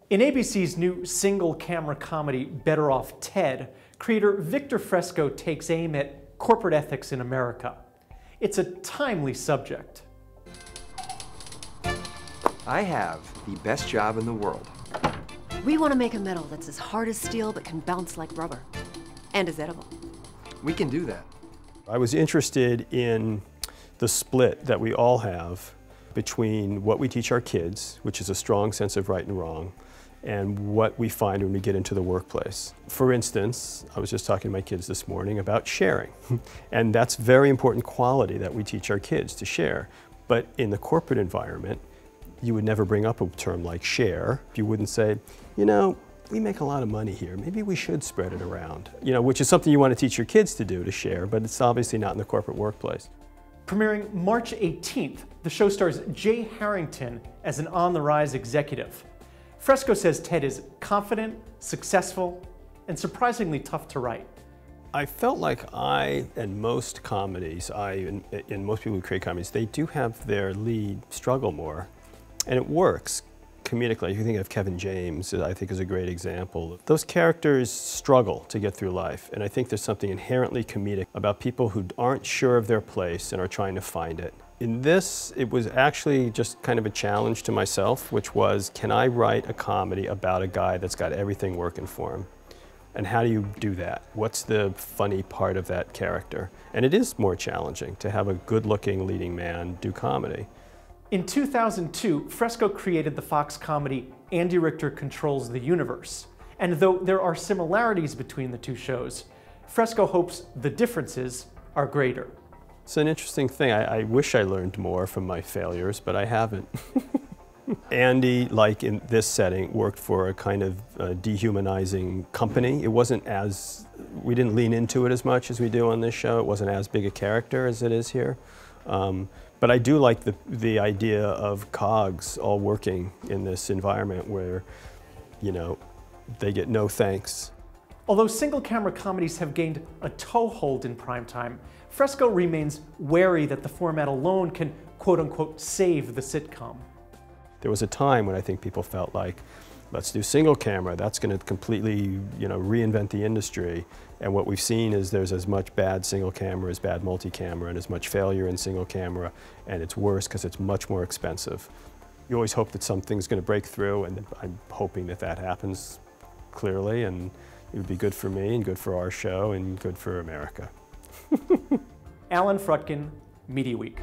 In ABC's new single-camera comedy, Better Off Ted, creator Victor Fresco takes aim at corporate ethics in America. It's a timely subject. I have the best job in the world. We want to make a metal that's as hard as steel but can bounce like rubber, and is edible. We can do that. I was interested in the split that we all have between what we teach our kids, which is a strong sense of right and wrong, and what we find when we get into the workplace. For instance, I was just talking to my kids this morning about sharing, and that's a very important quality that we teach our kids, to share. But in the corporate environment, you would never bring up a term like share. You wouldn't say, you know, we make a lot of money here, maybe we should spread it around. You know, which is something you want to teach your kids to do, to share, but it's obviously not in the corporate workplace. Premiering March 18th, the show stars Jay Harrington as an on-the-rise executive. Fresco says Ted is confident, successful, and surprisingly tough to write. I felt like and most comedies, and most people who create comedies, they do have their lead struggle more. And it works comedically. If you think of Kevin James, I think is a great example. Those characters struggle to get through life, and I think there's something inherently comedic about people who aren't sure of their place and are trying to find it. In this, it was actually just kind of a challenge to myself, which was, can I write a comedy about a guy that's got everything working for him? And how do you do that? What's the funny part of that character? And it is more challenging to have a good-looking leading man do comedy. In 2002, Fresco created the Fox comedy Andy Richter Controls the Universe. And though there are similarities between the two shows, Fresco hopes the differences are greater. It's an interesting thing. I wish I learned more from my failures, but I haven't. Andy, like in this setting, worked for a kind of dehumanizing company. It wasn't we didn't lean into it as much as we do on this show. It wasn't as big a character as it is here. But I do like the idea of cogs all working in this environment where, you know, they get no thanks. Although single-camera comedies have gained a toehold in primetime, Fresco remains wary that the format alone can, quote-unquote, save the sitcom. There was a time when I think people felt like, let's do single camera, that's going to completely, you know, reinvent the industry. And what we've seen is there's as much bad single camera as bad multi-camera, and as much failure in single camera, and it's worse because it's much more expensive. You always hope that something's going to break through, and I'm hoping that that happens clearly, and it would be good for me and good for our show and good for America. Alan Frutkin, Mediaweek.